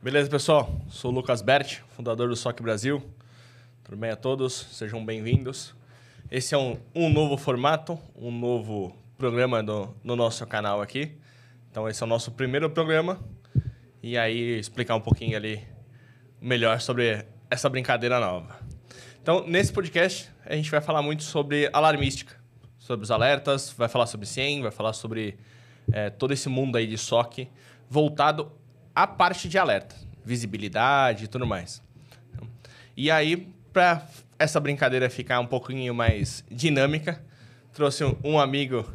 Beleza, pessoal? Sou o Lucas Berti, fundador do SOC Brasil. Tudo bem a todos? Sejam bem-vindos. Esse é um novo formato, um novo programa no nosso canal aqui. Então, esse é o nosso primeiro programa. E aí, explicar um pouquinho ali melhor sobre essa brincadeira nova. Então, nesse podcast, a gente vai falar muito sobre alarmística, sobre os alertas, vai falar sobre CIEM, vai falar sobre todo esse mundo aí de SOC voltado à parte de alerta, visibilidade e tudo mais. E aí, para essa brincadeira ficar um pouquinho mais dinâmica, trouxe um amigo,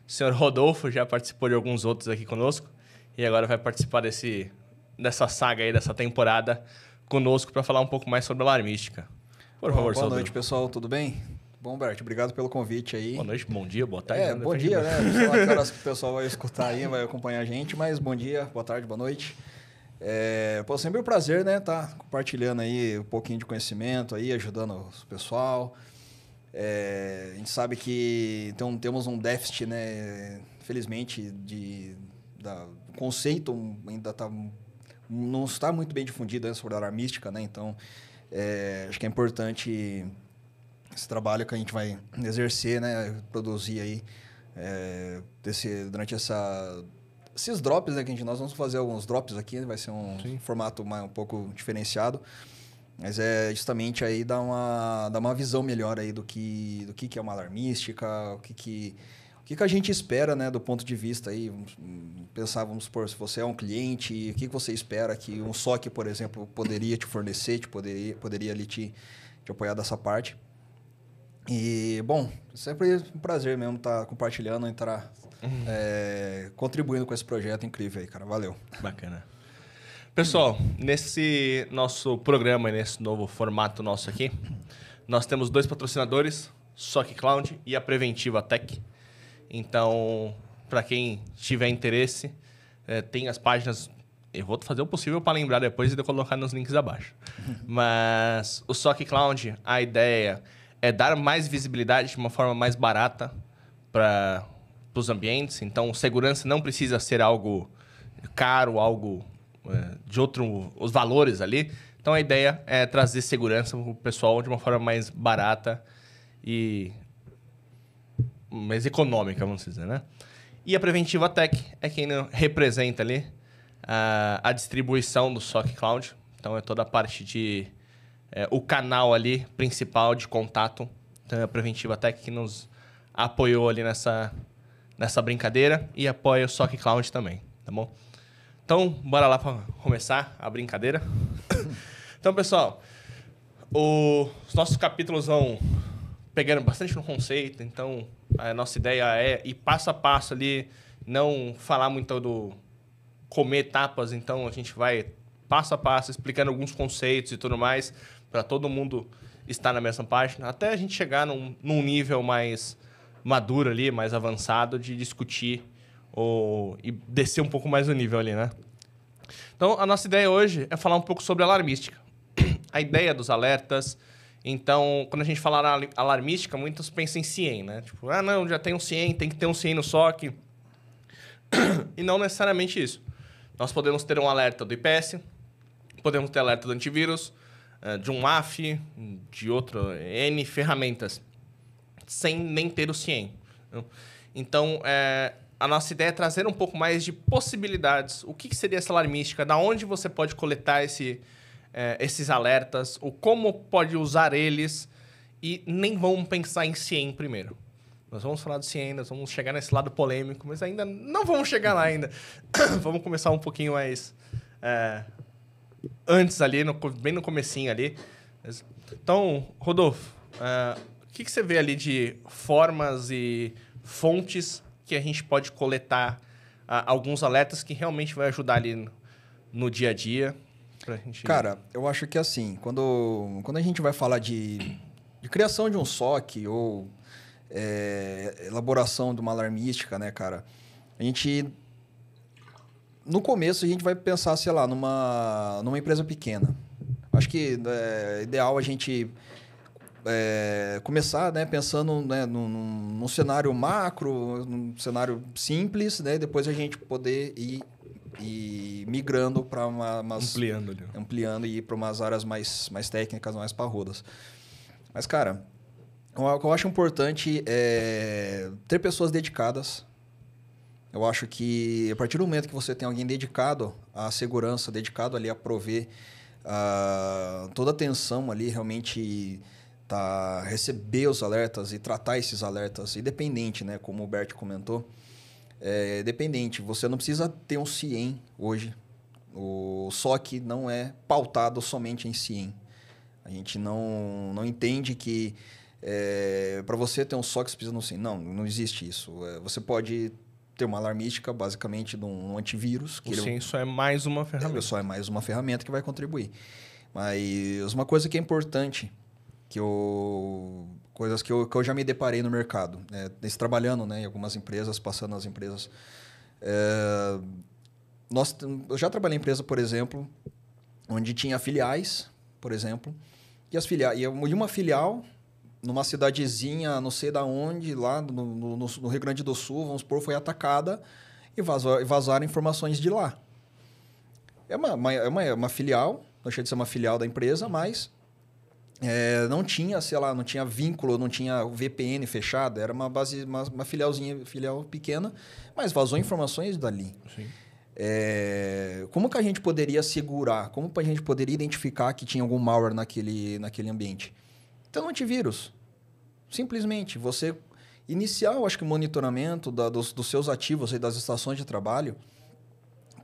o senhor Rodolfo, já participou de alguns outros aqui conosco, e agora vai participar dessa saga aí, dessa temporada conosco para falar um pouco mais sobre alarmística. Por favor, boa noite, pessoal. Tudo bem? Bom, Bert, obrigado pelo convite aí. Boa noite, bom dia, boa tarde. Bom dia, né? Não sei lá que horas que o pessoal vai escutar aí, vai acompanhar a gente, mas bom dia, boa tarde, boa noite. Sempre um prazer, né? Tá compartilhando aí um pouquinho de conhecimento aí, ajudando o pessoal. A gente sabe que então, temos um déficit, né? Felizmente, o conceito ainda não está muito bem difundido, né, sobre a alarmística, né? Então, acho que é importante esse trabalho que a gente vai exercer, né? Produzir aí durante esses drops, né? Nós vamos fazer alguns drops aqui, vai ser um formato um pouco diferenciado, mas é justamente aí dar uma visão melhor aí do que é uma alarmística, o que a gente espera, né, do ponto de vista aí, vamos supor, se você é um cliente, o que você espera que um SOC, por exemplo, poderia te fornecer, poderia ali te apoiar dessa parte. E, bom, sempre um prazer mesmo estar compartilhando, entrar contribuindo com esse projeto incrível aí, cara. Valeu. Bacana. Pessoal, nesse nosso programa, nesse novo formato nosso aqui, nós temos 2 patrocinadores, SOC Cloud e a Preventiva Tech. Então, para quem tiver interesse, tem as páginas. Eu vou fazer o possível para lembrar depois e de colocar nos links abaixo. Mas o SOC Cloud, a ideia é dar mais visibilidade de uma forma mais barata para os ambientes. Então, segurança não precisa ser algo caro, algo de os valores ali. Então, a ideia é trazer segurança para o pessoal de uma forma mais barata e mais econômica, vamos dizer, né? E a Preventiva Tech é quem representa ali a distribuição do SOC Cloud. Então, é toda a parte de o canal ali principal de contato. Então, é a Preventiva Tech que nos apoiou ali nessa brincadeira e apoia o SOC Cloud também, tá bom? Então, bora lá para começar a brincadeira. Então, pessoal, os nossos capítulos vão pegando bastante no conceito. Então, a nossa ideia é ir passo a passo ali, não falar muito do comer etapas. Então, a gente vai passo a passo explicando alguns conceitos e tudo mais para todo mundo estar na mesma página, até a gente chegar num nível mais maduro ali, mais avançado de discutir e descer um pouco mais o nível ali, né? Então, a nossa ideia hoje é falar um pouco sobre alarmística. A ideia dos alertas. Então, quando a gente fala alarmística, muitos pensam em CIEM, né? Tipo, não, já tem um CIEM, tem que ter um CIEM no SOC. E não necessariamente isso. Nós podemos ter um alerta do IPS, podemos ter alerta do antivírus, de um AF, de outro, N ferramentas, sem nem ter o CIEM. Então, a nossa ideia é trazer um pouco mais de possibilidades. O que seria essa alarmística? Da onde você pode coletar esses alertas? Ou como pode usar eles? E nem vamos pensar em CIEM primeiro. Nós vamos falar do CIEM, nós vamos chegar nesse lado polêmico, mas ainda não vamos chegar lá ainda. Vamos começar um pouquinho mais antes ali, bem no comecinho ali. Então, Rodolfo, o que você vê ali de formas e fontes que a gente pode coletar alguns alertas que realmente vai ajudar ali no dia a dia? Pra gente... Cara, eu acho que assim, quando a gente vai falar de criação de um SOC ou elaboração de uma alarmística, né, cara? No começo, a gente vai pensar, sei lá, numa empresa pequena. Acho que é ideal a gente começar, né, pensando, né, num cenário macro, num cenário simples, né, depois a gente poder ir e migrando para ampliando e ir para umas áreas mais técnicas, mais parrudas. Mas, cara, o que eu acho importante é ter pessoas dedicadas. Eu acho que a partir do momento que você tem alguém dedicado à segurança, dedicado ali a prover toda a atenção ali, realmente receber os alertas e tratar esses alertas, independente, né? Como o Bert comentou, dependente. Você não precisa ter um CIEM hoje. O SOC não é pautado somente em CIEM. A gente não entende que para você ter um SOC você precisa de um CIEM. Não existe isso. Você pode ter uma alarmística, basicamente, de um antivírus. O CIEM só é mais uma ferramenta. Só é mais uma ferramenta que vai contribuir. Mas uma coisa que é importante, coisas que eu já me deparei no mercado, trabalhando, né, em algumas empresas, passando nas empresas. Eu já trabalhei em empresa, por exemplo, onde tinha filiais, por exemplo, e uma filial numa cidadezinha, não sei da onde, lá no Rio Grande do Sul, vamos supor, foi atacada e vazaram informações de lá. É uma filial, não deixa de ser uma filial da empresa, mas não tinha, sei lá, não tinha vínculo, não tinha VPN fechado, era uma filial pequena, mas vazou informações dali. Sim. Como que a gente poderia segurar, como a gente poderia identificar que tinha algum malware naquele ambiente? Então, antivírus. Simplesmente, você iniciar, eu acho que o monitoramento dos seus ativos e das estações de trabalho,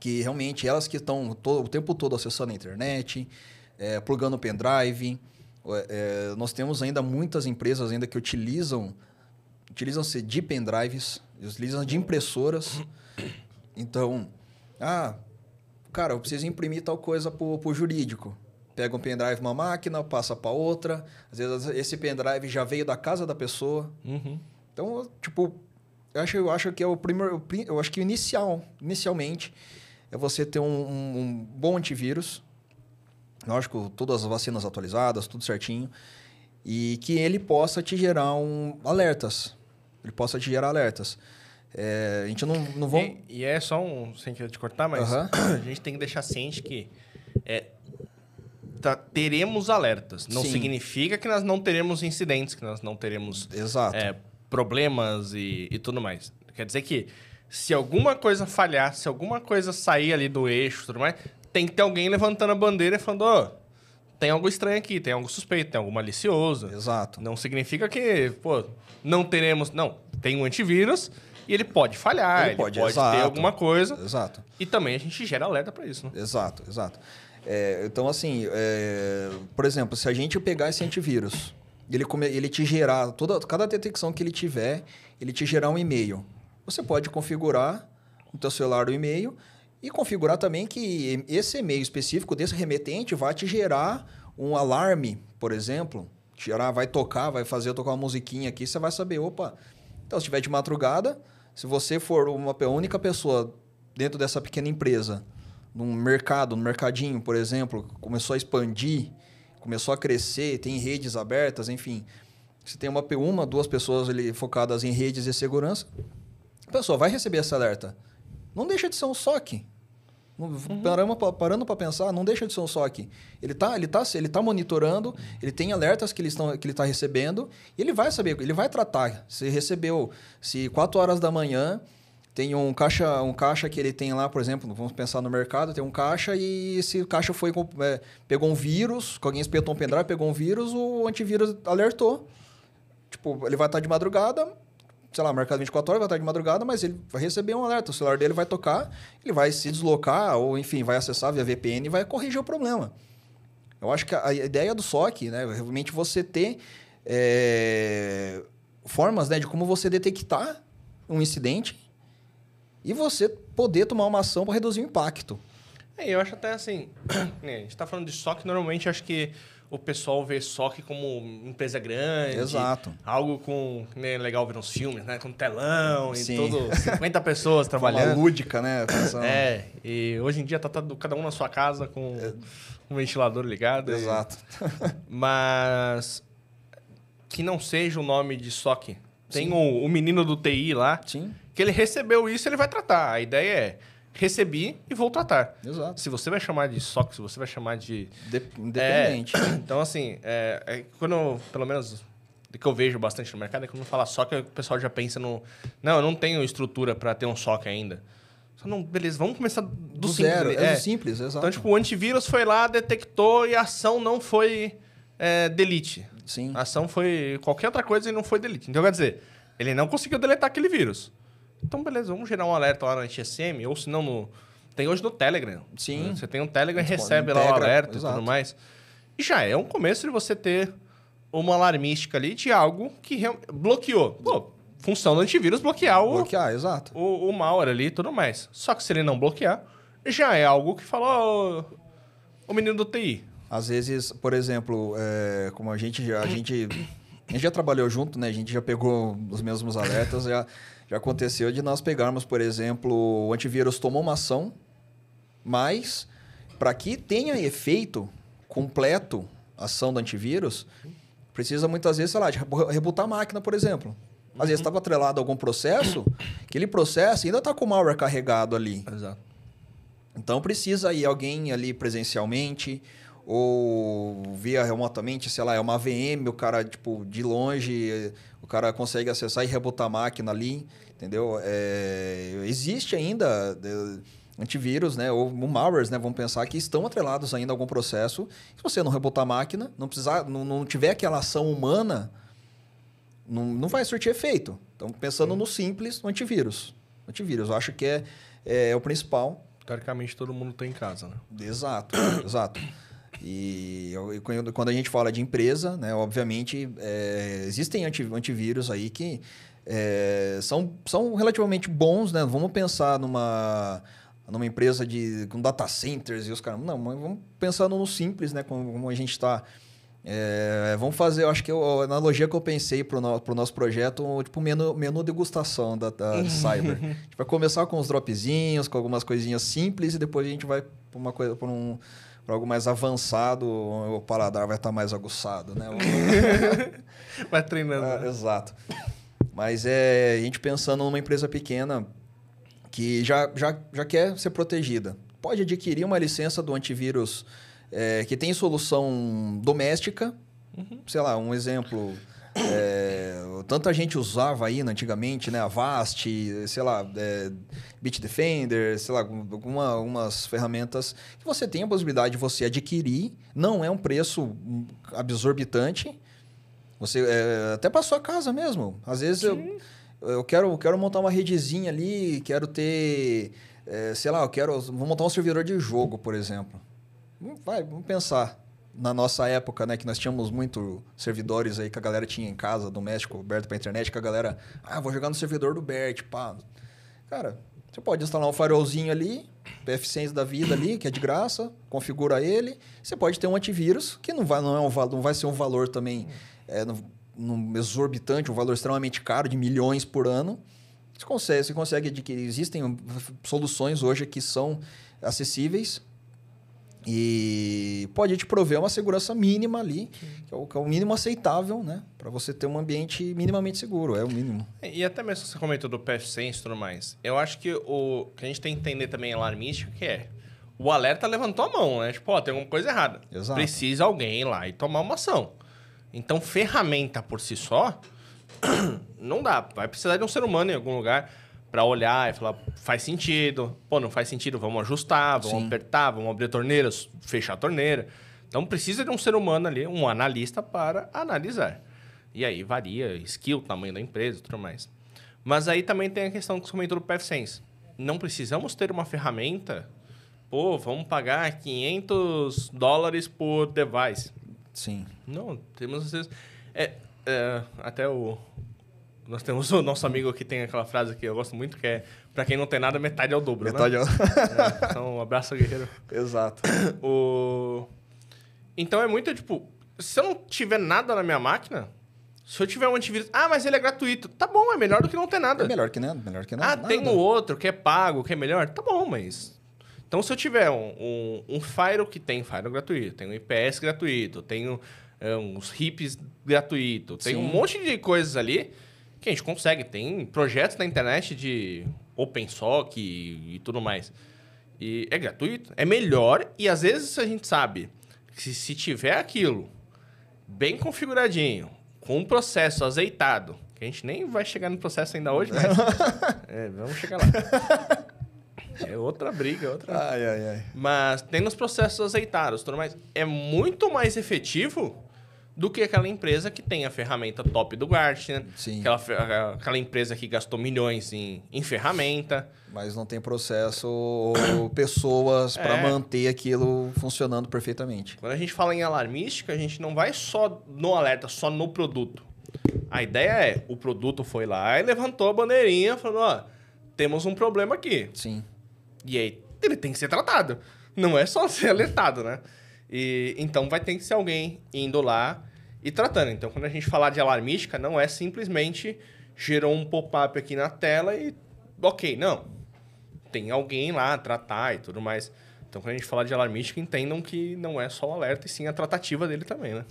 que realmente elas que estão o tempo todo acessando a internet, plugando o pendrive. Nós temos ainda muitas empresas ainda que utilizam-se de pendrives, utilizam de impressoras. Então, cara, eu preciso imprimir tal coisa para o jurídico. Pega um pendrive numa máquina, passa para outra. Às vezes esse pendrive já veio da casa da pessoa. Uhum. Então, tipo, eu acho que é o primeiro. Eu acho que inicialmente é você ter um bom antivírus. Lógico, todas as vacinas atualizadas, tudo certinho. E que ele possa te gerar alertas. Ele possa te gerar alertas. A gente não vão... E é só sem querer te cortar, mas a gente tem que deixar ciente que teremos alertas. Não significa que nós não teremos incidentes, que nós não teremos problemas e tudo mais. Quer dizer que se alguma coisa falhar, se alguma coisa sair ali do eixo e tudo mais, tem que ter alguém levantando a bandeira e falando, tem algo estranho aqui, tem algo suspeito, tem algo malicioso. Exato. Não significa que, não teremos... Não, tem um antivírus e ele pode falhar, ele pode ter alguma coisa. Exato. E também a gente gera alerta para isso, né? Exato. Então, assim, por exemplo, se a gente pegar esse antivírus, ele te gerar, cada detecção que ele tiver, ele te gerar um e-mail. Você pode configurar no teu celular o e-mail e configurar também que esse e-mail específico desse remetente vai te gerar um alarme, por exemplo. Vai tocar uma musiquinha aqui, você vai saber, opa, então se estiver de madrugada, se você for uma única pessoa dentro dessa pequena empresa, no mercadinho, por exemplo, começou a expandir, começou a crescer, tem redes abertas, enfim. Se tem duas pessoas ali focadas em redes de segurança, a pessoa vai receber esse alerta. Não deixa de ser um SOC. Parando para pensar, não deixa de ser um SOC. Ele tá monitorando, ele tem alertas que ele está recebendo, e ele vai saber, ele vai tratar. Se 4 horas da manhã tem um caixa que ele tem lá, por exemplo, vamos pensar no mercado, tem um caixa e esse caixa pegou um vírus, que alguém espetou um pendrive, pegou um vírus, o antivírus alertou. Tipo, ele vai estar de madrugada, sei lá, mercado 24 horas, vai estar de madrugada, mas ele vai receber um alerta. O celular dele vai tocar, ele vai se deslocar, ou enfim, vai acessar via VPN e vai corrigir o problema. Eu acho que a ideia do SOC, né, realmente você ter formas, né, de como você detectar um incidente e você poder tomar uma ação para reduzir o impacto. Eu acho até assim, a gente está falando de SOC, normalmente acho que o pessoal vê SOC como empresa grande. Exato. Algo né, legal ver nos filmes, né? Com telão e tudo, 50 pessoas trabalhando. Uma lúdica, né? E hoje em dia tá cada um na sua casa com um ventilador ligado. Exato. Mas que não seja o nome de SOC. Tem o menino do TI lá, Sim. que ele recebeu isso, ele vai tratar. A ideia recebi e vou tratar. Exato. Se você vai chamar de SOC, se você vai chamar de... Independente. Então, assim, quando, pelo menos, o que eu vejo bastante no mercado, é que quando fala SOC, o pessoal já pensa no... Não, eu não tenho estrutura para ter um SOC ainda. Só não, beleza, vamos começar do simples. Zero, do simples, exato. Então, tipo, o antivírus foi lá, detectou e a ação não foi delete. Sim. A ação foi qualquer outra coisa e não foi delete. Então, quer dizer, ele não conseguiu deletar aquele vírus. Então, beleza, vamos gerar um alerta lá no NTSM, ou se não tem hoje no Telegram. Sim. Você tem um Telegram e recebe lá o alerta e tudo mais. E já é um começo de você ter uma alarmística ali de algo que bloqueou. Pô, função do antivírus bloquear exato. o malware ali e tudo mais. Só que se ele não bloquear, já é algo que falou o menino do TI. Às vezes, por exemplo, como a gente já trabalhou junto, né? A gente já pegou os mesmos alertas, já aconteceu de nós pegarmos, por exemplo, o antivírus tomou uma ação, mas para que tenha efeito completo a ação do antivírus, precisa muitas vezes, sei lá, de rebootar a máquina, por exemplo. Às vezes estava atrelado a algum processo, aquele processo ainda está com o malware carregado ali. Exato. Então precisa ir alguém ali presencialmente ou via remotamente, sei lá, é uma VM, o cara, tipo, de longe, o cara consegue acessar e rebootar a máquina ali, entendeu? Existe ainda antivírus, né, ou malwares, né, vamos pensar que estão atrelados ainda a algum processo. Se você não rebootar a máquina, não tiver aquela ação humana, não vai surtir efeito. Então, pensando no simples, no antivírus. Eu acho que é o principal. Teoricamente, todo mundo tem em casa, né? Exato, exato. E quando a gente fala de empresa, né, obviamente, existem antivírus aí que são relativamente bons, né? Vamos pensar numa empresa com data centers e os caras... Não, mas vamos pensar no simples, né? Como a gente está... vamos fazer, eu acho que a analogia que eu pensei para o nosso projeto, tipo menu degustação de cyber. A gente vai começar com uns dropzinhos, com algumas coisinhas simples e depois a gente vai para algo mais avançado, o paladar vai estar mais aguçado, né? Vai treinando. Né? Exato. Mas a gente pensando numa empresa pequena que já quer ser protegida. Pode adquirir uma licença do antivírus que tem solução doméstica. Sei lá, um exemplo... tanta gente usava aí antigamente, né? Avast, sei lá, Bitdefender, sei lá, algumas ferramentas que você tem a possibilidade de você adquirir. Não é um preço absorvitante. Você, até para sua casa mesmo. Às vezes eu quero montar uma redezinha ali, quero ter... sei lá, vou montar um servidor de jogo, por exemplo. Vamos pensar. Na nossa época, né, que nós tínhamos muito servidores aí que a galera tinha em casa, doméstico, aberto para internet, que a galera... vou jogar no servidor do BERT, pá. Cara, você pode instalar um firewallzinho ali, PF100 da vida ali, que é de graça, configura ele. Você pode ter um antivírus, que não vai ser um valor também exorbitante, um valor extremamente caro, de milhões por ano. Você consegue adquirir. Existem soluções hoje que são acessíveis, e pode te prover uma segurança mínima ali, que é o mínimo aceitável, né? Para você ter um ambiente minimamente seguro, é o mínimo. E até mesmo você comentou do PF100 e tudo mais. Eu acho que o que a gente tem que entender também alarmístico que o alerta levantou a mão, né? Tipo, tem alguma coisa errada. Exato. Precisa alguém ir lá e tomar uma ação. Então, ferramenta por si só, não dá. Vai precisar de um ser humano em algum lugar para olhar e falar, faz sentido. Pô, não faz sentido, vamos ajustar, vamos apertar, vamos abrir a torneira, fechar a torneira. Então, precisa de um ser humano ali, um analista para analisar. E aí varia skill, tamanho da empresa e tudo mais. Mas aí também tem a questão que você comentou do PF100. Não precisamos ter uma ferramenta, vamos pagar $500 por device. Sim. Não, temos às vezes... Nós temos o nosso amigo que tem aquela frase que eu gosto muito, que é pra quem não tem nada, metade é o dobro, metade né? Então, um abraço, guerreiro. Exato. Então, é muito, tipo... Se eu não tiver nada na minha máquina... Se eu tiver um antivírus... mas ele é gratuito. Tá bom, é melhor do que não ter nada. É melhor que nada. Tem um outro que é pago, que é melhor. Tá bom, mas... Então, se eu tiver um Firewall que tem Firewall gratuito, tem um IPS gratuito, tem uns RIPs gratuito, tem um monte de coisas ali... que a gente consegue. Tem projetos na internet de OpenSOC e tudo mais. E é gratuito, é melhor, e às vezes a gente sabe que se tiver aquilo bem configuradinho, com um processo azeitado, que a gente nem vai chegar no processo ainda hoje, mas vamos chegar lá. É outra briga, outra... Ai. Mas tem nos processos azeitados, tudo mais. É muito mais efetivo do que aquela empresa que tem a ferramenta top do Gartner. Sim. Aquela empresa que gastou milhões em ferramenta. Mas não tem processo ou pessoas para manter aquilo funcionando perfeitamente. Quando a gente fala em alarmística, a gente não vai só no alerta, só no produto. A ideia é, o produto foi lá e levantou a bandeirinha, falando, ó, temos um problema aqui. Sim. E aí, ele tem que ser tratado. Não é só ser alertado, né? E, então, vai ter que ser alguém indo lá e tratando. Então, quando a gente falar de alarmística, não é simplesmente gerou um pop-up aqui na tela e... Ok, não. Tem alguém lá tratar e tudo mais. Então, quando a gente falar de alarmística, entendam que não é só o alerta, e sim a tratativa dele também, né?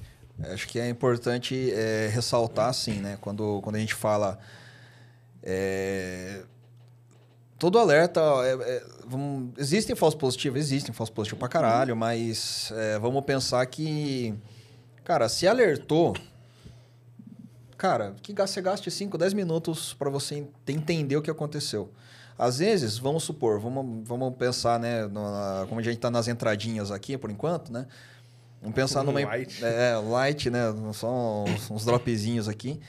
Acho que é importante ressaltar, assim, né? Quando a gente fala... Todo alerta... existem falsos positivos pra caralho, mas vamos pensar que... Cara, se alertou... Cara, que você gaste 5, 10 minutos para você entender o que aconteceu. Às vezes, vamos supor, vamos pensar, né? Como a gente está nas entradinhas aqui, por enquanto, né? Vamos pensar numa... Light. Light, né? Só uns dropzinhos aqui.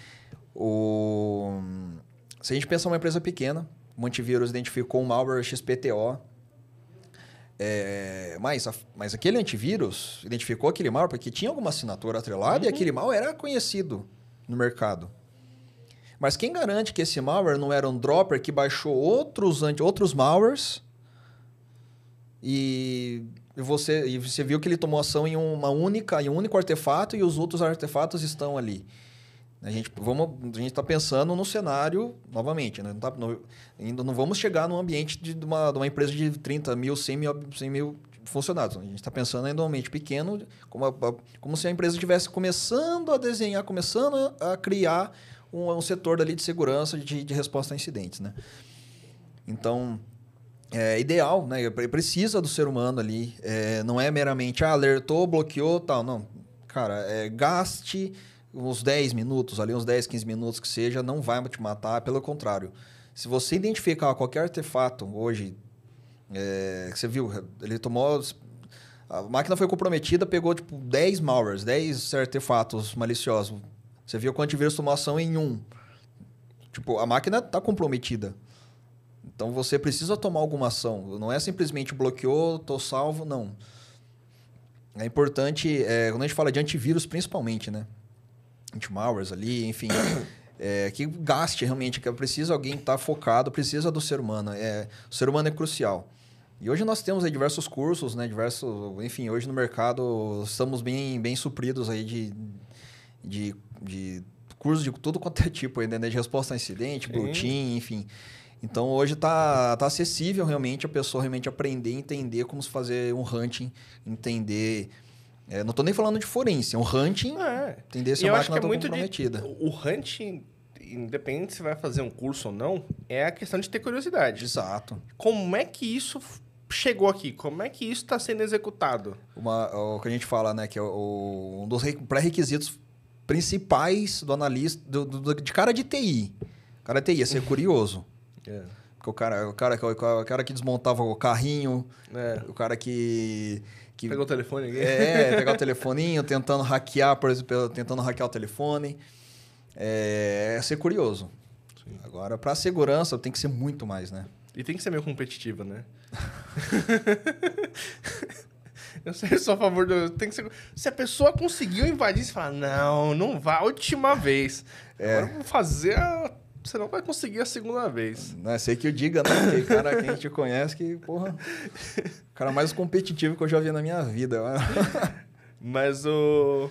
Se a gente pensar numa empresa pequena, o antivírus identificou um malware XPTO. Mas aquele antivírus identificou aquele malware porque tinha alguma assinatura atrelada e aquele malware era conhecido no mercado. Mas quem garante que esse malware não era um dropper que baixou outros malwares e você viu que ele tomou ação em um único artefato e os outros artefatos estão ali? A gente está pensando no cenário, novamente, né? Ainda não vamos chegar num ambiente de uma empresa de 30 mil, 100 mil funcionários. A gente está pensando ainda num ambiente pequeno, como se a empresa estivesse começando a desenhar, começando a criar um setor dali de segurança, de resposta a incidentes, né? Então, é ideal, né? Precisa do ser humano ali. Não é meramente alertou, bloqueou, tal. Não. Cara, gaste uns 10 minutos, ali uns 10, 15 minutos que seja, não vai te matar. Pelo contrário, se você identificar qualquer artefato hoje, que você viu, ele tomou... A máquina foi comprometida, pegou tipo 10 malwares, 10 artefatos maliciosos. Você viu que o antivírus tomou ação em um. Tipo, a máquina está comprometida. Então, você precisa tomar alguma ação. Não é simplesmente bloqueou, estou salvo, não. É importante, quando a gente fala de antivírus, principalmente, né? Anti-malwares ali, enfim... que gaste realmente, que precisa alguém estar focado, precisa do ser humano. O ser humano é crucial. E hoje nós temos aí diversos cursos, né? Enfim, hoje no mercado estamos bem supridos aí de cursos de tudo quanto é tipo, né? De resposta a incidente, Blue Team, enfim. Então, hoje está acessível realmente a pessoa realmente aprender, entender como se fazer um hunting, entender... não estou nem falando de forense, é um hunting, entender se a máquina está comprometida. O hunting, independente se vai fazer um curso ou não, é a questão de ter curiosidade. Exato. Como é que isso chegou aqui? Como é que isso está sendo executado? O que a gente fala, né, que é um dos pré-requisitos principais do analista, de cara de TI. Cara de TI é ser curioso. Porque o cara que desmontava o carrinho, o cara que pegou o telefone aqui. Pegar o telefoninho, tentando hackear, por exemplo, tentando hackear o telefone. É ser curioso. Sim. Agora, para segurança, tem que ser muito mais, né? E tem que ser meio competitiva, né? Eu sou a favor do... Tem que ser... Se a pessoa conseguiu invadir, você fala, não vai a última vez. Agora eu vou fazer Você não vai conseguir a segunda vez. Não sei que eu diga, né? Aquele cara que a gente conhece que, porra... O cara mais competitivo que eu já vi na minha vida. Mas eu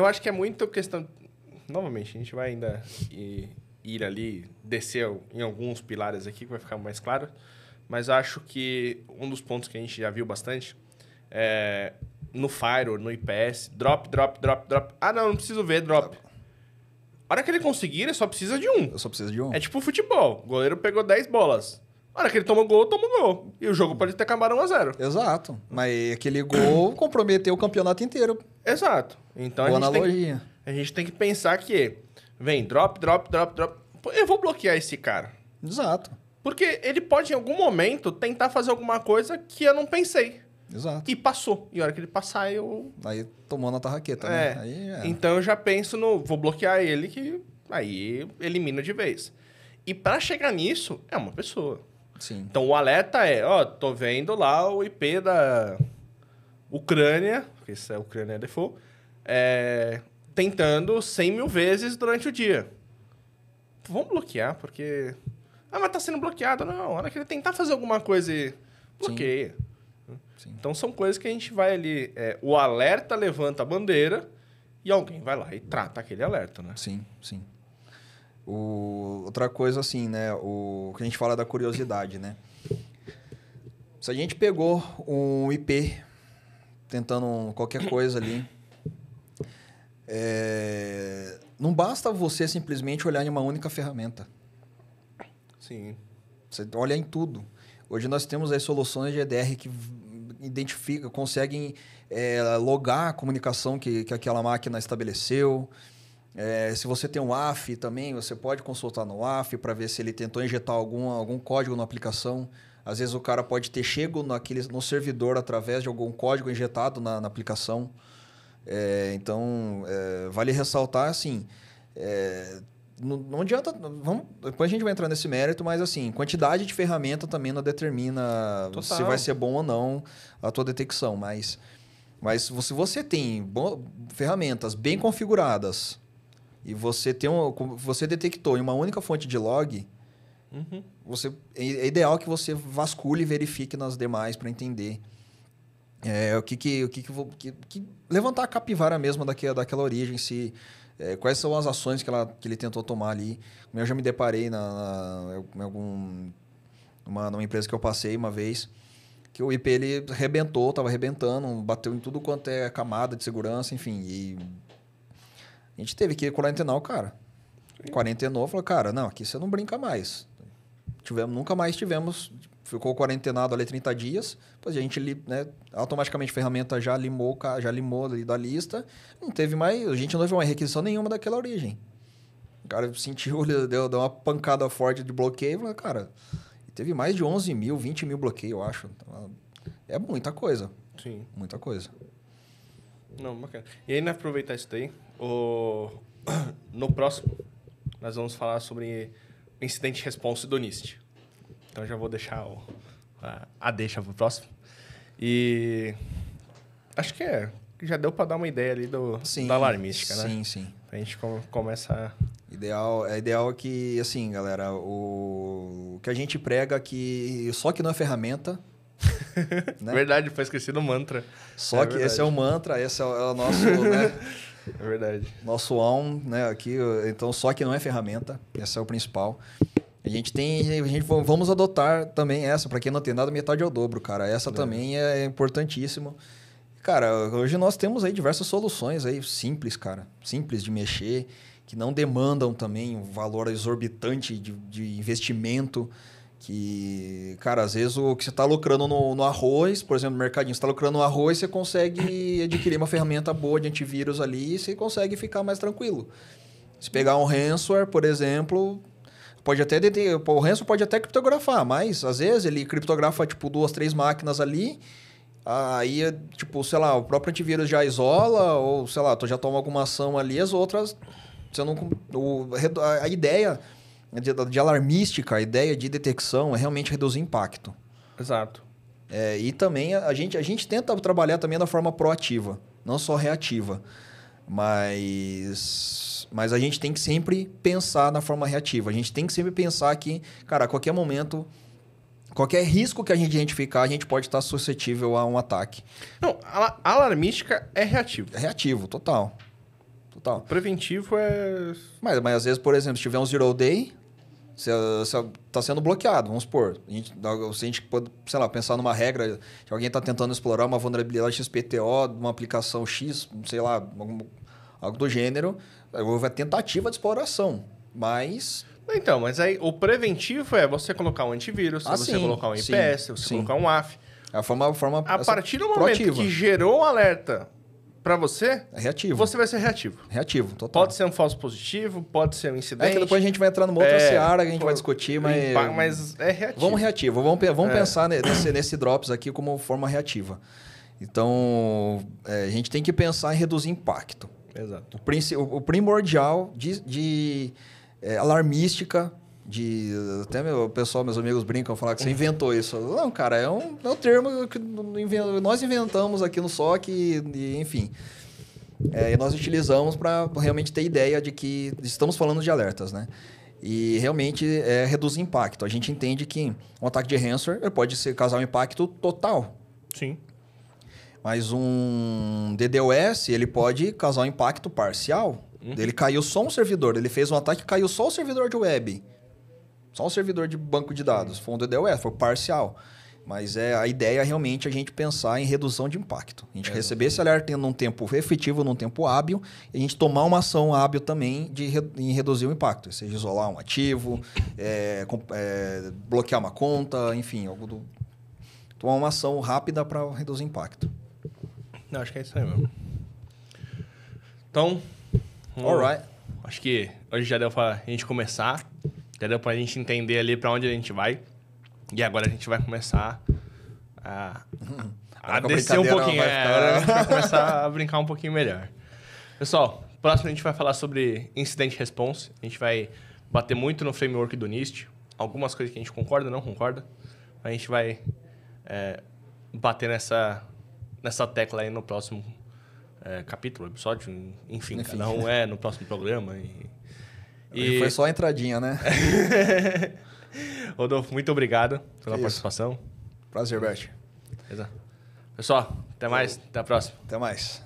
acho que é muito questão... Novamente, a gente vai ainda ir ali, descer em alguns pilares aqui, que vai ficar mais claro. Mas acho que um dos pontos que a gente já viu bastante é no Firewall, no IPS, drop. Ah, não preciso ver drop. A hora que ele conseguir, ele só precisa de um. Eu só preciso de um. É tipo futebol. O goleiro pegou 10 bolas. A hora que ele toma gol. E o jogo pode ter acabado 1-0. Exato. Mas aquele gol comprometeu o campeonato inteiro. Exato. Então Boa analogia. a gente tem que pensar que vem drop. Pô, eu vou bloquear esse cara. Exato. Porque ele pode, em algum momento, tentar fazer alguma coisa que eu não pensei. Exato. E passou. E a hora que ele passar, eu... Aí tomou na tarraqueta, né? Aí, Então eu já penso no... Vou bloquear ele, que aí elimina de vez. E pra chegar nisso, é uma pessoa. Sim. Então o alerta é... Ó, tô vendo lá o IP da Ucrânia, porque isso é Ucrânia default, tentando 100 mil vezes durante o dia. Vamos bloquear, porque... Ah, mas tá sendo bloqueado. Não, a hora que ele tentar fazer alguma coisa e bloqueia. Sim. Então são coisas que a gente vai ali... o alerta levanta a bandeira e alguém vai lá e trata aquele alerta, né? Sim, sim. Outra coisa assim, né? O que a gente fala da curiosidade, né? Se a gente pegou um IP tentando qualquer coisa ali, não basta você simplesmente olhar em uma única ferramenta. Sim. Você olha em tudo. Hoje nós temos aí soluções de EDR que conseguem logar a comunicação que aquela máquina estabeleceu. Se você tem um AF também, você pode consultar no AF para ver se ele tentou injetar algum código na aplicação. Às vezes o cara pode ter chego no servidor através de algum código injetado na aplicação. Então, vale ressaltar assim... Não adianta... depois a gente vai entrar nesse mérito, mas assim, quantidade de ferramenta também não determina se vai ser bom ou não a tua detecção. Mas se você tem ferramentas bem configuradas e você detectou em uma única fonte de log, é ideal que você vasculhe e verifique nas demais para entender levantar a capivara mesmo daquela origem, quais são as ações que ele tentou tomar ali. Eu já me deparei numa empresa que eu passei uma vez, que o IP ele estava arrebentando, bateu em tudo quanto é camada de segurança, enfim. E a gente teve que quarentenar o cara. Quarentenou, falou, cara, não, aqui você não brinca mais. Nunca mais ficou quarentenado ali 30 dias, depois a gente, automaticamente a ferramenta já limou ali da lista, não teve mais, a gente não teve uma requisição nenhuma daquela origem. O cara sentiu, deu uma pancada forte de bloqueio, falou, cara, teve mais de 11 mil, 20 mil bloqueios, eu acho. É muita coisa. Sim. Muita coisa. Não, bacana. E aí, aproveitar isso daí, no próximo, nós vamos falar sobre incident response do NIST. Então, já vou deixar a deixa pro próximo. E acho que já deu para dar uma ideia ali da alarmística, né? Sim, sim. A gente começa... É ideal que, assim, galera, o que a gente prega aqui, só que não é ferramenta... né? Verdade, foi esquecido o mantra. Só que esse é o mantra, esse é o nosso... né? É verdade. Nosso ON, né? Aqui, então, só que não é ferramenta, esse é o principal. Vamos adotar também essa, para quem não tem nada, metade é o dobro, cara. Essa também é importantíssimo. Cara, hoje nós temos aí diversas soluções aí simples, cara. Simples de mexer, que não demandam também um valor exorbitante de investimento. Que, cara, às vezes o que você está lucrando no arroz, por exemplo, no mercadinho, você está lucrando no arroz, você consegue adquirir uma ferramenta boa de antivírus ali e você consegue ficar mais tranquilo. Se pegar um ransomware, por exemplo... o ransom pode até criptografar, mas às vezes ele criptografa tipo 2, 3 máquinas ali, aí tipo, sei lá, o próprio antivírus já isola, ou sei lá, tu já toma alguma ação ali, as outras, você não, a ideia de alarmística, a ideia de detecção é realmente reduzir impacto. Exato. E também a gente tenta trabalhar também da forma proativa, não só reativa, mas a gente tem que sempre pensar na forma reativa. A gente tem que sempre pensar que, cara, a qualquer momento, qualquer risco que a gente identificar, a gente pode estar suscetível a um ataque. Não, a alarmística é reativo. É reativo, total. Total. Preventivo é... Mas às vezes, por exemplo, se tiver um zero day, você está sendo bloqueado, vamos supor. Se a gente pode, sei lá, pensar numa regra, que alguém está tentando explorar uma vulnerabilidade XPTO de uma aplicação X, sei lá, algo do gênero, Houve a tentativa de exploração, mas... Então, mas aí o preventivo é você colocar um antivírus, você sim, colocar um IPS, você colocar um AF. A forma A partir do momento proativa. que gerou um alerta para você, É reativo. você vai ser reativo. Reativo, total. Pode ser um falso positivo, pode ser um incidente. É que depois a gente vai entrar numa outra seara que a gente vai discutir, mas... Mas é reativo. Vamos reativo. Vamos pensar nesse Drops aqui como forma reativa. Então, a gente tem que pensar em reduzir impacto. Exato. O primordial alarmística, até meus amigos brincam, falar que você inventou isso. Não, cara, é um termo que nós inventamos aqui no SOC, enfim. E nós utilizamos para realmente ter ideia de que estamos falando de alertas, né? E realmente reduz impacto. A gente entende que um ataque de ransomware pode causar um impacto total. Sim. Mas um DDoS, ele pode causar um impacto parcial. Ele caiu só um servidor. Ele fez um ataque e caiu só o servidor de web. Só um servidor de banco de dados. Foi um DDoS, foi parcial. Mas a ideia é realmente a gente pensar em redução de impacto. A gente receber esse alerta num tempo efetivo, num tempo hábil, e a gente tomar uma ação hábil também em reduzir o impacto. Seja isolar um ativo, bloquear uma conta, enfim, tomar uma ação rápida para reduzir o impacto. Não, acho que é isso aí mesmo. Então, Alright. Acho que hoje já deu pra gente começar. Já deu pra gente entender ali pra onde a gente vai. E agora a gente vai começar a descer um pouquinho. Agora a gente vai começar a brincar um pouquinho melhor. Pessoal, próximo a gente vai falar sobre Incident Response. A gente vai bater muito no framework do NIST. Algumas coisas que a gente concorda, não concorda. A gente vai bater nessa tecla aí no próximo capítulo, episódio. Enfim, cada um no próximo programa. E foi só a entradinha, né? Rodolfo, muito obrigado pela participação. Prazer, Bert. Beleza. Pessoal, até mais. Até a próxima. Até mais.